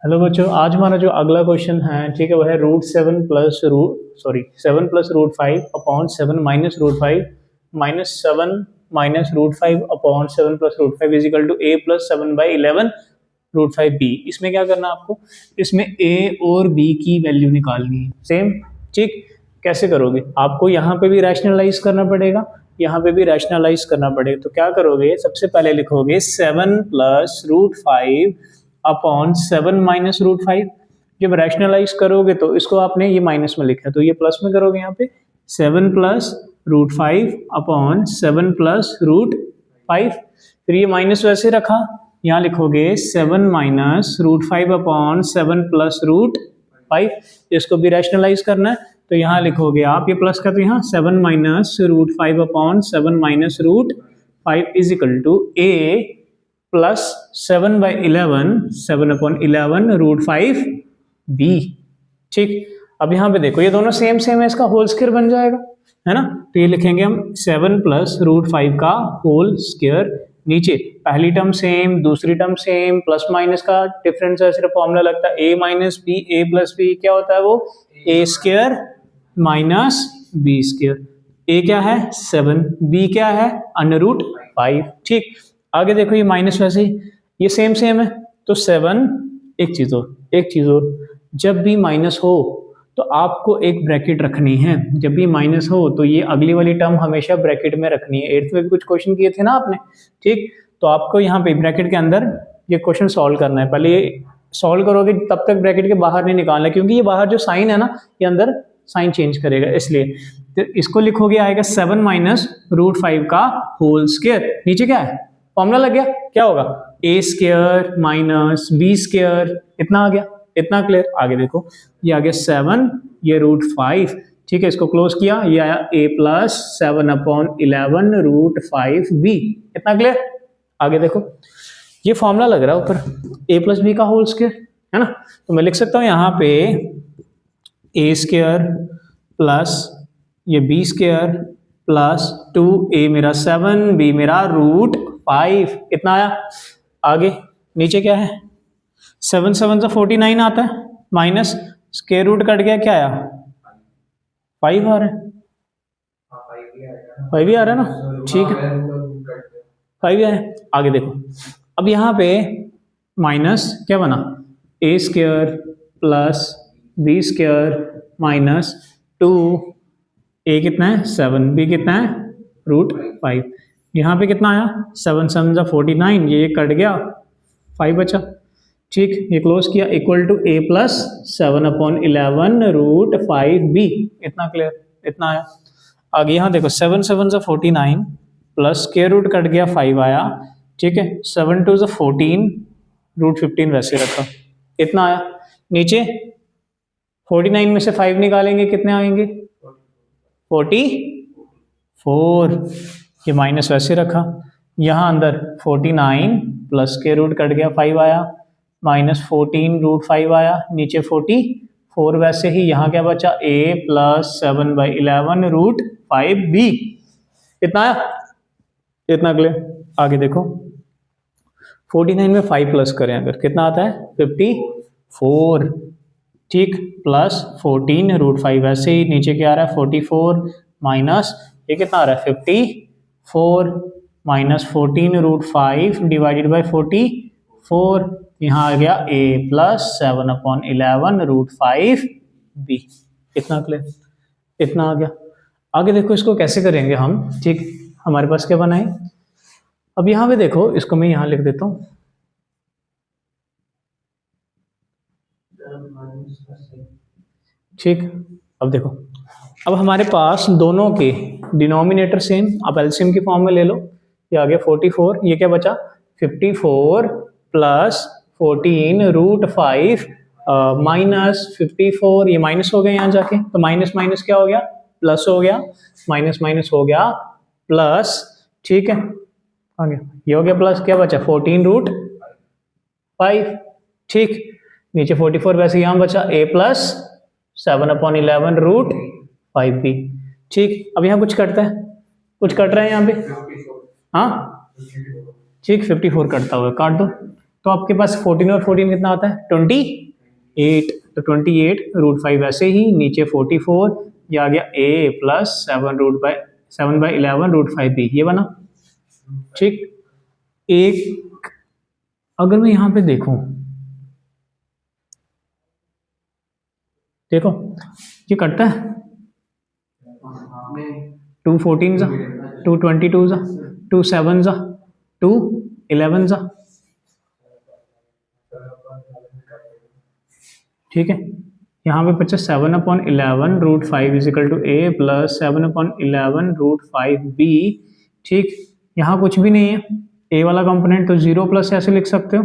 Hello बच्चों, आज हमारा जो अगला क्वेश्चन है, ठीक है, वो है seven plus root five upon seven minus root five minus seven minus root five upon seven plus root five is equal to a plus seven by 11 root five b. इसमें क्या करना है आपको, इसमें ए और बी की वैल्यू निकालनी है सेम। ठीक, कैसे करोगे, आपको यहाँ पे भी रैशनलाइज करना पड़ेगा, यहाँ पे भी रैशनलाइज करना पड़ेगा। तो क्या करोगे, सबसे पहले लिखोगे seven plus root five upon seven minus root five. जब रैशनलाइज करोगे तो इसको आपने ये माइनस में लिखा है तो ये प्लस में करोगे। यहाँ पे seven plus root five upon seven plus root five, फिर ये माइनस वैसे रखा, यहाँ लिखोगे seven minus root five upon seven plus root five. इसको भी रैशनलाइज करना है तो यहाँ लिखोगे आप ये प्लस का, तो यहाँ seven minus root five upon seven minus root five is equal to a plus seven by 11 seven upon 11 root five b. ठीक, अब यहाँ पे देखो ये दोनों सेम सेम है, इसका होल स्क्वायर बन जाएगा, है ना। तो ये लिखेंगे हम सेवन प्लस रूट फाइव का होल स्क्वायर। नीचे पहली टर्म सेम, दूसरी टर्म सेम, प्लस माइनस का डिफरेंस है, सिर्फ फॉर्मूला लगता है ए माइनस बी, ए प्लस बी क्या होता है, वो ए स्क्वायर माइनस बी स्क्वायर। ए क्या है सेवन, बी क्या है अंडर रूट फाइव। ठीक, आगे देखो ये माइनस वैसे ही ये सेम सेम है तो सेवन, एक चीज और, जब भी माइनस हो तो आपको एक ब्रैकेट रखनी है। जब भी माइनस हो तो ये अगली वाली टर्म हमेशा ब्रैकेट में रखनी है। एट्थ में भी कुछ क्वेश्चन किए थे ना आपने, ठीक, तो आपको यहाँ पे ब्रैकेट के अंदर ये क्वेश्चन सॉल्व करना है। पहले ये सॉल्व करोगे तब तक ब्रैकेट के बाहर नहीं निकालना, क्योंकि ये बाहर जो साइन है ना, ये अंदर साइन चेंज करेगा, इसलिए तो इसको लिखोगे, आएगा सेवन माइनस रूट फाइव का होल स्क्वायर। नीचे क्या है, फॉर्मूला लग गया, क्या होगा ए स्क्वायर माइनस बी स्क्वायर, इतना आ गया, इतना क्लियर। आगे देखो ये आ गया सेवन, ये रूट फाइव, ठीक है, इसको क्लोज किया, ये आया a plus seven upon 11 root five b, इतना क्लियर। आगे देखो ये फॉर्मूला लग रहा है ऊपर ए प्लस बी का होल स्क्वायर, है ना। तो मैं लिख सकता हूँ यहाँ पे ए स्क्वायर प्लस ये b square plus two, a मेरा सेवन, बी मेरा रूट फाइव, इतना आया। आगे नीचे क्या है, सेवन सेवन से 49 आता है, माइनस स्क्वायर रूट कट गया, क्या आया फाइव आ रहा है, फाइव ही आ रहा है ना, ठीक है, फाइव ही आया। आगे देखो अब यहाँ पे माइनस क्या बना, a square plus b square minus two, a कितना है सेवन, बी कितना है रूट फाइव। यहाँ पे कितना आया, सेवन सेवन जा 49, ये कट गया, फाइव बचा। ठीक, ये क्लोज किया, equal to a plus seven upon 11 root five b, इतना क्लियर, इतना आया। आगे यहाँ देखो सेवन सेवन जा 49 प्लस स्क्वायर रूट कट गया, फाइव आया, ठीक है, सेवन टू जा 14 रूट 15 वैसे रखा, इतना आया। नीचे 49 में से फाइव निकालेंगे, कितने आएंगे 44, ये माइनस वैसे रखा, यहाँ अंदर 49 प्लस स्क्वायर रूट कट गया, फाइव आया, माइनस 14 रूट फाइव आया, नीचे 44 वैसे ही, यहाँ क्या बचा a plus seven by 11 root five b, इतना आया, इतना क्लियर। आगे देखो 49 में 5 प्लस करें अगर, कितना आता है 54, ठीक, प्लस 14 रूट फाइव वैसे ही, नीचे क्या आ रहा है 44 माइनस ये कितना आ रहा है 54 minus 14 root five divided by 44, यहाँ आ गया a plus seven upon 11 root five b, इतना क्लियर, इतना आ गया। आगे देखो इसको कैसे करेंगे हम, ठीक, हमारे पास क्या बनाए, अब यहाँ पे देखो इसको मैं यहाँ लिख देता हूँ, ठीक। अब देखो अब हमारे पास दोनों के डिनोमिनेटर सेम, आप एलसीएम की फॉर्म में ले लो, ये आ गया 44, ये क्या बचा 54 प्लस 14 रूट फाइव माइनस 54, ये माइनस हो गया यहाँ जाके, तो माइनस माइनस क्या हो गया प्लस हो गया, माइनस माइनस हो गया प्लस, ठीक है, आ गया, ये हो गया प्लस, क्या बचा 14 रूट फाइव, ठीक, नीचे 44 वैसे यहाँ बचा a plus seven upon 11 root five b, ठीक। अब यहाँ कुछ कटता है, कुछ कट रहा है यहाँ पे, हाँ ठीक, 54 कटता हुआ काट दो, तो आपके पास 14 और 14 कितना आता है 28, तो 28√5 ऐसे ही नीचे 44, ये आ गया a प्लस 7/11√5b, ये बना। ठीक, एक अगर मैं यहाँ पे देखूं, देखो ये कटता है 2 14 जा, 2 22 जा, 2 7 जा, 2 11 जा, ठीक है। यहाँ पे बचा 7/11√5 is equal to a plus 7/11√5b। ठीक, यहाँ कुछ भी नहीं है, a वाला कंपोनेंट तो 0 प्लस ऐसे लिख सकते हो,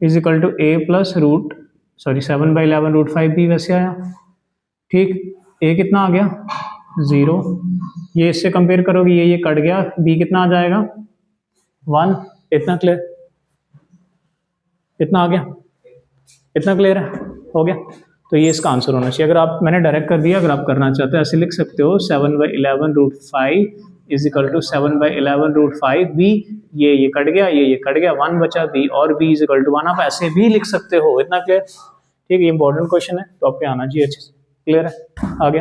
is equal to a plus 7/11√5b वैसे आया। ठीक, a कितना आ गया 0, ये इससे कंपेयर करोगे ये कट गया, b कितना आ जाएगा 1, इतना क्लियर, इतना आ गया, इतना क्लियर है, हो गया। तो ये इसका आंसर होना चाहिए। अगर आप, मैंने डायरेक्ट कर दिया, अगर आप करना चाहते हो ऐसे लिख सकते हो 7/11√5 इजिकल टू 7/11√5b, ये कट गया, ये कट गया, 1 बचा b, और b इजिकल टू 1, आप ऐसे भी लिख सकते हो, इतना क्लियर। ठीक है, ये इंपॉर्टेंट क्वेश्चन है तो आपके आना चाहिए अच्छे से, क्लियर है। आगे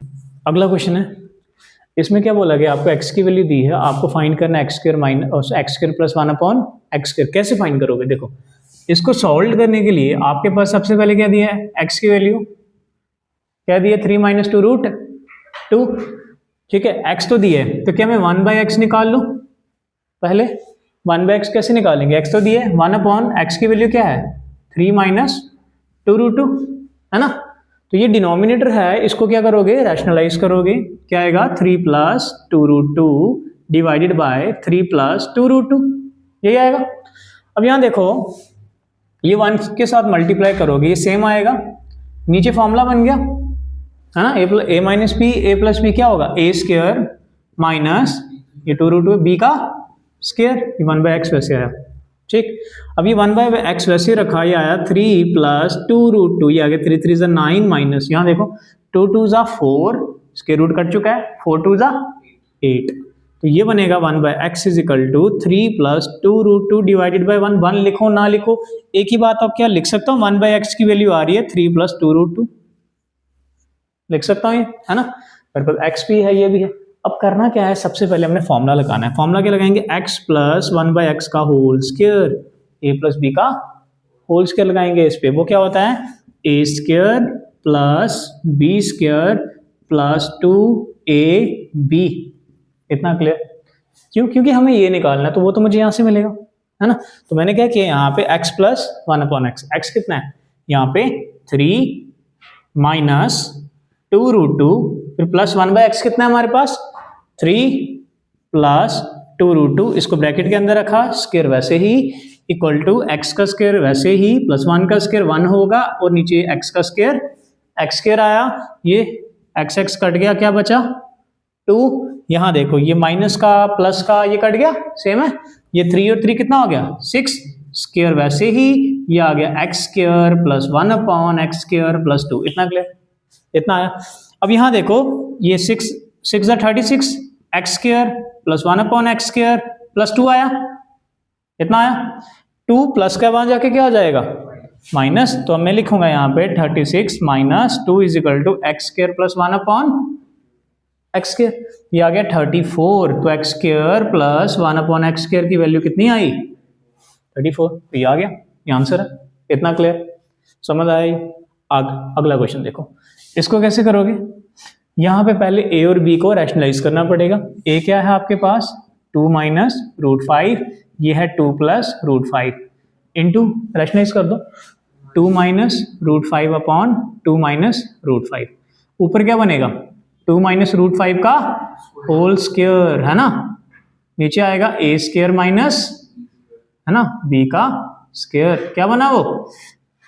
अगला क्वेश्चन है, इसमें क्या बोला गया, आपको x की वैल्यू दी है, आपको फाइंड करना है x² minus x² plus 1/x²। कैसे फाइंड करोगे, देखो इसको सॉल्व करने के लिए आपके पास सबसे पहले क्या दिया है, x की वैल्यू क्या दी है 3 - 2√2। ठीक है, x तो दिए है, तो क्या मैं 1/x निकाल लूं, पहले 1/x कैसे निकालेंगे, x तो दिए, 1/x की वैल्यू क्या है 3 - 2√2, है ना। तो ये डिनोमिनेटर है, इसको क्या करोगे, रैशनलाइज करोगे, क्या आएगा 3 + 2√2 डिवाइडेड बाय 3 + 2√2, यही आएगा। अब यहाँ देखो, ये 1 के साथ मल्टीप्लाई करोगे, ये सेम आएगा, नीचे फॉर्मूला बन गया, है ना, a - b, a + b क्या होगा a² माइनस ये 2√2 b का स्क्वायर, ये 1/x वैसे आया। ठीक, अब ये 1/x वैसे रखा, ये आया 3 + 2√2, ये आ गया 3 3 = 9 माइनस, यहाँ देखो 2 2 = 4, स्क्वायर रूट कट चुका है, 4 2 = 8, तो ये बनेगा 1/x is equal to 3 + 2√2 divided by 1। 1 लिखो ना लिखो एक ही बात, आप क्या लिख सकता हूँ, 1/x की वैल्यू आ रही है 3 + 2√2, लिख सकता हूँ ये, है ना, मेरे पास x भी है, ये भी है। अब करना क्या है, सबसे पहले हमने फॉर्मूला लगाना है। फॉर्मूला क्या लगाएंगे, x + 1/x का होल स्क्वायर, a + b का होल स्क्वायर लगाएंगे इस पे, वो क्या होता है a² + b² + 2ab, इतना क्लियर। क्यों, क्योंकि हमें ये निकालना है, तो वो तो मुझे यहाँ से मिलेगा, है ना। तो मैंने क्या किया, यहाँ पे x + 1/x, x कितना है यहाँ पे 3 - 2√2, फिर प्लस 1/x कितना है हमारे पास 3 + 2√2, इसको ब्रैकेट के अंदर रखा, स्क्वायर वैसे ही इक्वल टू x का स्क्वायर वैसे ही प्लस 1 का स्क्वायर 1 होगा, और नीचे x का स्क्वायर x² आया, ये x कट गया, क्या बचा 2। यहाँ देखो ये माइनस का प्लस का ये कट गया, सेम है, ये 3 और 3 कितना हो गया 6, स्क्वायर वैसे ही ये आ गया x² + 1/x² + 2, इतना क्लियर, इतना आया। अब यहाँ देखो ये 6 6 = 36, x² + 1/x² + 2 आया, इतना आया। 2 प्लस का वहां जाके क्या हो जाएगा माइनस, तो मैं लिखूंगा यहाँ पे 36 - 2 इजिकल टू x² + 1/x², ये आ गया 34, तो x² + 1/x² की वैल्यू कितनी आई 34, तो ये आ गया, ये आंसर है, इतना क्लियर, समझ आया। अगला क्वेश्चन देखो, इसको कैसे करोगे, यहाँ पे पहले a और b को रैशनलाइज करना पड़ेगा। a क्या है आपके पास 2 - √5, ये है 2 + √5 इंटू रैशनलाइज कर दो 2 - √5/2 - √5, ऊपर क्या बनेगा 2 - √5 का होल स्क्वायर, है ना, नीचे आएगा a² माइनस, है ना, b का स्क्वायर, क्या बना वो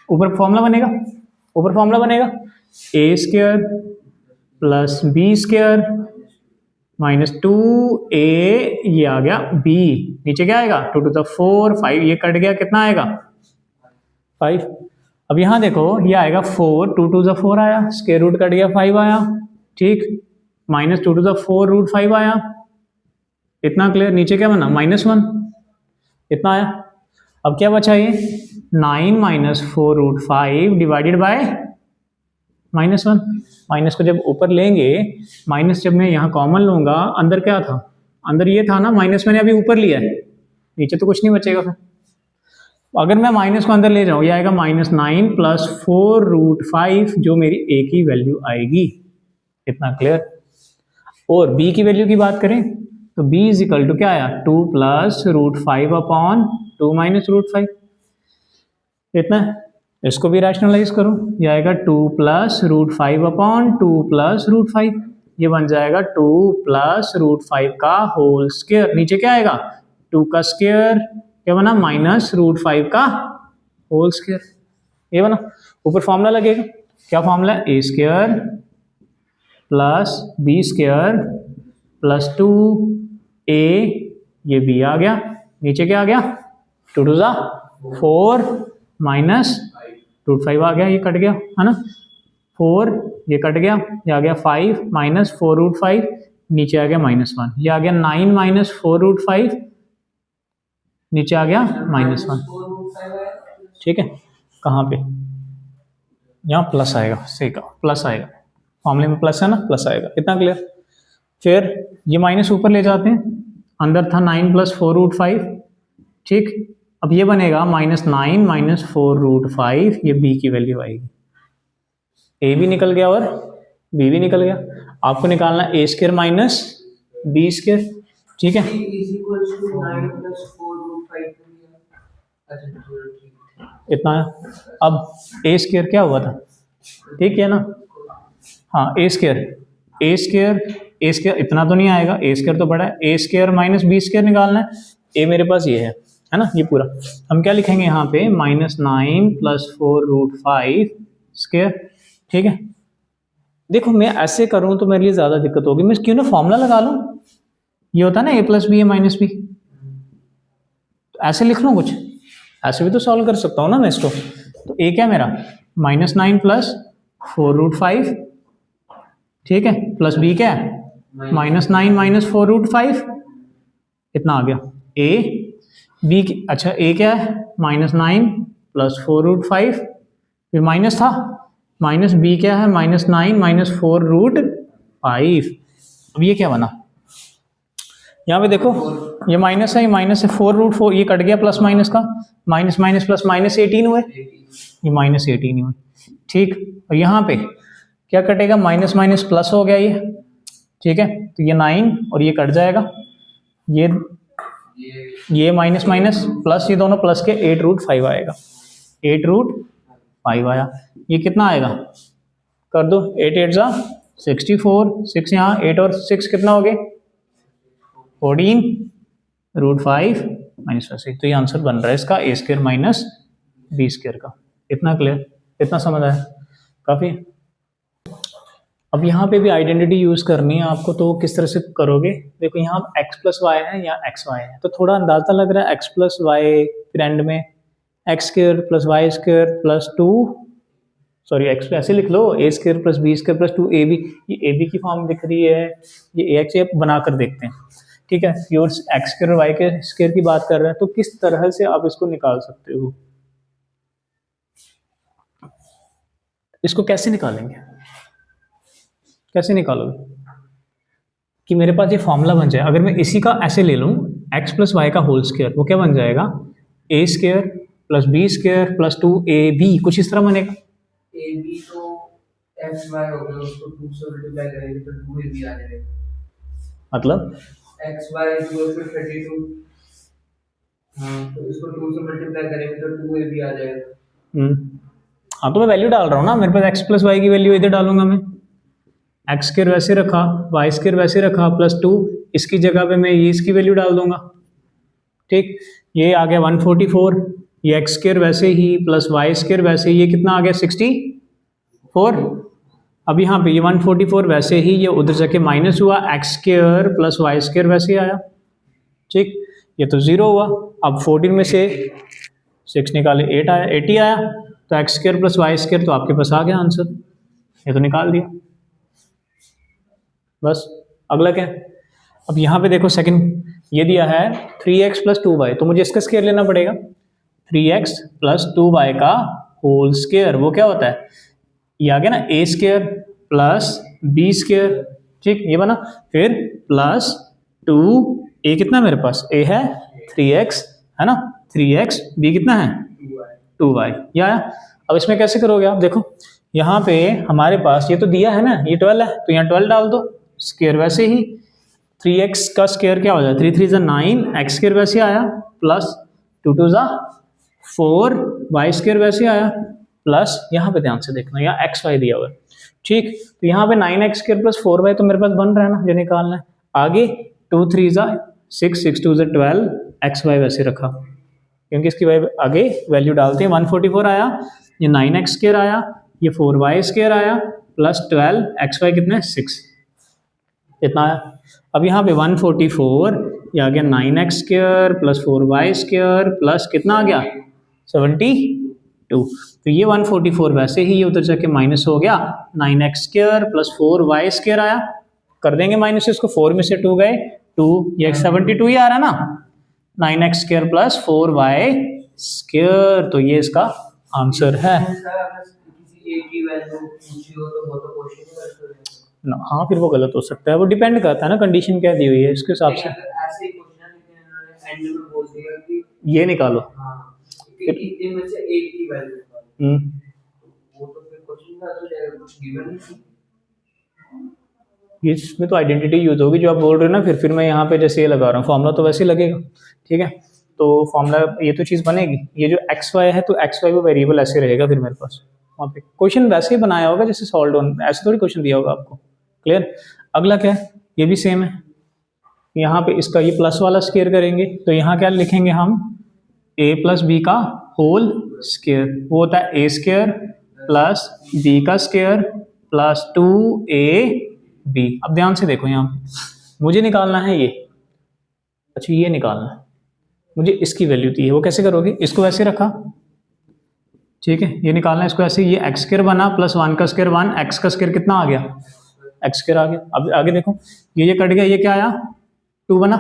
ऊपर फॉर्मूला बनेगा, ऊपर फॉर्मूला बनेगा a² + b² - 2a, ये आ गया b, नीचे क्या आएगा 2 to the 4 5, ये कट गया, कितना आएगा 5। अब यहाँ देखो ये आएगा 4, 2 to the 4 आया, स्क्वायर रूट कट गया 5 आया, ठीक, -2 to the 4 √5 आया, इतना क्लियर। नीचे क्या बना -1, इतना आया। अब क्या बचा ये 9 माइनस 4√5 डिवाइडेड बाय -1। माइनस को जब ऊपर लेंगे, माइनस जब मैं यहाँ कॉमन लूंगा, अंदर क्या था, अंदर ये था ना, माइनस मैंने अभी ऊपर लिया है, नीचे तो कुछ नहीं बचेगा फिर। अगर मैं माइनस को अंदर ले जाऊँ, ये आएगा -9 प्लस 4√5 जो मेरी ए की वैल्यू आएगी। इतना क्लियर। और बी की वैल्यू की बात करें तो b इज इक्वल टू क्या आया 2 प्लस √5 अपॉन 2 माइनस √5। इतना है। इसको भी रैशनलाइज करो, ये आएगा 2 प्लस √5 अपॉन 2 प्लस √5, ये बन जाएगा 2 प्लस √5 का होल स्क्वायर। नीचे क्या आएगा 2 का स्क्वायर, क्या बना -√5 का होल स्क्वायर, ये बना। ऊपर फॉर्मूला लगेगा, क्या formula, a square plus b square plus 2a, ये b आ गया, नीचे क्या आ गया 2 2 4 माइनस √5 आ गया, ये कट गया है ना, 4 ये कट गया, ये आ गया 5 माइनस 4√5, नीचे आ गया -1, ये आ गया 9 माइनस 4√5, नीचे आ गया -1। ठीक है, कहाँ पे, यहाँ प्लस आएगा, सही कहा प्लस आएगा, फॉर्मूले में प्लस है ना, प्लस आएगा। इतना क्लियर। फिर ये माइनस ऊपर ले जाते हैं, अंदर था 9 प्लस 4√5, ठीक। अब ये बनेगा -9 माइनस 4√5, ये b की वैल्यू आएगी। a भी निकल गया और b भी निकल गया। आपको निकालना a square minus b square, ठीक है। इतना है। अब a स्क्वायर क्या हुआ था, ठीक है ना, हाँ a स्क्वायर इतना तो नहीं आएगा, a स्क्वायर तो बड़ा है, a square minus b square निकालना है। a मेरे पास ये है ना, ये पूरा हम क्या लिखेंगे यहाँ पे -9 प्लस 4√5 स्क्वायर, ठीक है। देखो मैं ऐसे करूँ तो मेरे लिए ज़्यादा दिक्कत होगी, मैं क्यों ना फॉर्मूला लगा लूँ, ये होता है ना a प्लस बी है माइनस बी, ऐसे लिख लूँ कुछ, ऐसे भी तो सॉल्व कर सकता हूँ ना मैं इसको। तो a क्या मेरा -9 प्लस 4√5, ठीक है, प्लस b क्या है -9 माइनस 4√5, इतना आ गया a। b अच्छा a क्या है -9 प्लस 4√5, फिर माइनस था, माइनस b क्या है -9 माइनस 4√5। अब ये क्या बना, यहाँ पे देखो ये माइनस है, ये माइनस है, 4√4 ये कट गया, प्लस माइनस का माइनस माइनस प्लस -18 हुए, ये -18 हुए, ठीक। और यहाँ पे क्या कटेगा, माइनस माइनस प्लस हो गया ये, ठीक है। तो ये 9 और ये कट जाएगा, ये माइनस माइनस प्लस, ये दोनों प्लस के 8√5 आएगा, 8√5 आया। ये कितना आएगा, कर दो, 8 8 जा 64, 6 यहाँ 8 और 6 कितना हो गए 14√5 माइनस 6। तो ये आंसर बन रहा है इसका a square minus b square का। इतना क्लियर, इतना समझ आया काफ़ी। अब यहाँ पे भी आइडेंटिटी यूज़ करनी है आपको, तो किस तरह से करोगे, देखो यहाँ x प्लस वाई है या एक्स वाई है, तो थोड़ा अंदाज़ा लग रहा है x प्लस वाई, फिर एंड में x square plus y square plus 2, sorry x ऐसे लिख लो, a square plus b square plus 2ab, ये ab की फॉर्म दिख रही है, ये ax बना कर देखते हैं, ठीक है। प्योर एक्स स्क्वायर वाई के स्क्वायर की बात कर रहे हैं, तो किस तरह से आप इसको निकाल सकते हो, इसको कैसे निकालेंगे, कैसे निकालोगे कि मेरे पास ये फॉर्मूला बन जाए। अगर मैं इसी का ऐसे ले लूँ x प्लस वाई का होल स्क्वायर, वो क्या बन जाएगा a square plus b square plus 2ab, कुछ इस तरह बनेगा। ab तो x y हो गया, उसको 2 से मल्टीप्लाई करेंगे तो 2ab आ जाएगा, मतलब x y इक्वल टू 32, हाँ तो इसको 2 से मल्टीप्लाई करेंगे तो 2ab आ जाएगा। हाँ तो मैं वैल्यू डाल रहा हूँ ना, मेरे पास x प्लस वाई की वैल्यू इधर डालूंगा मैं, एक्स स्क्वायर वैसे रखा, वाई स्क्वायर वैसे रखा, प्लस 2 इसकी जगह पे मैं ये इसकी वैल्यू डाल दूंगा, ठीक। ये आ गया 144, ये एक्स स्क्वायर वैसे ही प्लस वाई स्क्वायर वैसे ही, ये कितना आ गया 64। अब यहाँ पे ये 144 वैसे ही, ये उधर जाके माइनस हुआ, x square plus y square वैसे ही आया, ठीक। ये तो 0 हुआ। अब 14 में से 6 निकाले 8 आया, 80 आया, तो x square plus y square तो आपके पास आ गया आंसर, ये तो निकाल दिया बस। अगला क्या, अब यहाँ पे देखो सेकंड ये दिया है 3x प्लस 2y, तो मुझे इसका स्क्वायर लेना पड़ेगा, 3x प्लस 2y का होल स्क्वायर, वो क्या होता है, ये आ गया ना a square plus b square, ठीक, ये बना, फिर प्लस 2, a कितना मेरे पास, a है 3x, है ना, 3x, b कितना है 2y, ये आया। अब इसमें कैसे करोगे आप, देखो यहाँ पे हमारे पास ये तो दिया है ना, ये 12 है, तो यहाँ 12 डाल दो, स्क्वायर वैसे ही 3x का स्क्वायर क्या हो जाए, 3 3 9, x स्क्वायर वैसे आया, प्लस 2 2 4, y स्क्वायर वैसे आया, प्लस यहाँ पे ध्यान से देखना, यहाँ एक्स वाई दिया हुआ है, ठीक, तो यहाँ पे 9x स्क्वायर प्लस 4y तो मेरे पास बन रहा है ना, जो निकालना है, आगे 2 3 6 6 2 12, एक्स वाई वैसे रखा, क्योंकि इसकी आगे वैल्यू डालते हैं, 144 आया, ये 9x स्क्वायर आया, ये 4y स्क्वायर आया, प्लस 12, एक्स वाई कितना है 6, इतना आया। अब यहाँ पे 144, ये आ गया 9x square plus 4y square plus कितना आ गया 72, तो ये 144 वैसे ही ये उधर जाके माइनस हो गया, 9x square plus 4y square आया, कर देंगे माइनस, इसको 4 में से 2 गए 2, ये 72 ही आ रहा ना, 9x square plus 4y square, तो ये इसका आंसर है। हाँ फिर वो गलत हो सकता है, वो डिपेंड करता है ना कंडीशन क्या दी हुई है, इसके हिसाब से ये निकालो, इनमें से एक की वैल्यू वो तो फिर क्वेश्चन का तो जाएगा, कुछ गिवन नहीं, इसमें तो आइडेंटिटी यूज होगी जो आप बोल रहे हो ना, फिर मैं यहाँ पे जैसे ये लगा रहा हूँ, फॉर्मूला तो वैसे ही लगेगा, ठीक है, तो फॉर्मूला ये तो चीज़ बनेगी, ये जो एक्स वाई है तो एक्स वाई वो वेरिएबल ऐसे रहेगा, फिर मेरे पास वहाँ पे क्वेश्चन वैसे ही बनाया होगा जैसे सॉल्व ऑन, ऐसे थोड़ी क्वेश्चन दिया होगा आपको, क्लियर। अगला क्या है, ये भी सेम है, यहाँ पे इसका ये प्लस वाला स्क्वायर करेंगे, तो यहाँ क्या लिखेंगे हम, a प्लस बी का होल स्क्वायर, वो होता है a स्क्वायर प्लस b का स्क्वायर प्लस 2ab। अब ध्यान से देखो, यहाँ पे मुझे निकालना है ये, अच्छा ये निकालना है मुझे, इसकी वैल्यू दी है, वो कैसे करोगे, इसको वैसे रखा, ठीक है, ये निकालना है इसको ऐसे, ये एक्स स्क्वायर बना प्लस 1 का स्क्वायर 1, एक्स का स्क्वायर कितना आ गया, एक्स स्क्वायर आ गया। अब आगे देखो, ये कट गया, ये क्या आया 2 बना।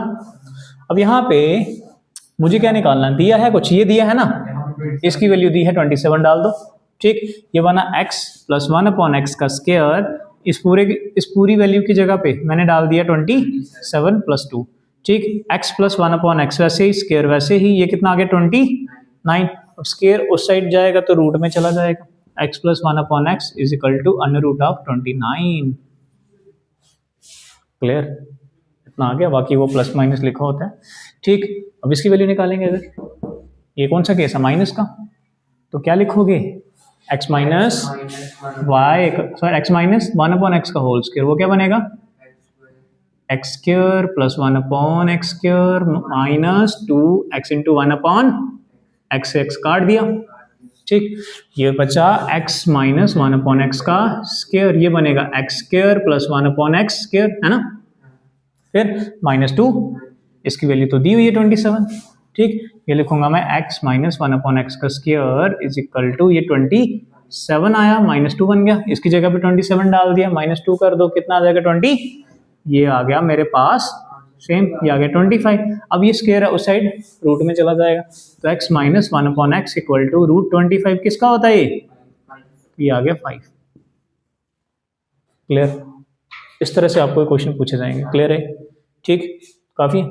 अब यहाँ पे मुझे क्या निकालना है, दिया है कुछ, ये दिया है ना, इसकी वैल्यू दी है 27 डाल दो, ठीक, ये बना x प्लस 1/x का स्क्वायर, इस पूरी वैल्यू की जगह पे मैंने डाल दिया 27 प्लस 2, ठीक, x प्लस 1/x वैसे ही, स्क्वायर वैसे ही, ये कितना आ गया 29, अब स्क्वायर उस साइड जाएगा तो रूट में चला जाएगा, x प्लस 1/x is equal to under root of 29, clear, इतना आ गया, बाकी वो प्लस माइनस लिखा होता है, ठीक। अब इसकी वैल्यू निकालेंगे, अगर ये कौन सा केस है माइनस का, तो क्या लिखोगे, x minus y, sorry x minus 1/x का होल स्क्वायर, वो क्या बनेगा x square plus 1/x square minus 2x into 1/x, x काट दिया, ठीक, ये बचा x माइनस 1/x का स्क्वायर, ये बनेगा x square plus 1/x square, है ना, फिर माइनस 2, इसकी वैल्यू तो दी हुई है 27, ठीक, ये लिखूंगा मैं x माइनस 1/x का स्क्वायर इज इक्वल टू, ये 27 आया, माइनस 2 बन गया, इसकी जगह पे 27 डाल दिया, माइनस 2 कर दो, कितना आ जाएगा 20, ये आ गया मेरे पास सेम, ये आ गया 25। अब ये स्क्वायर है उस साइड रूट में चला जाएगा, तो x minus 1/x equal to root 25 किसका होता है, ये आ गया 5, क्लियर। इस तरह से आपको क्वेश्चन पूछे जाएंगे, क्लियर है, ठीक, काफी।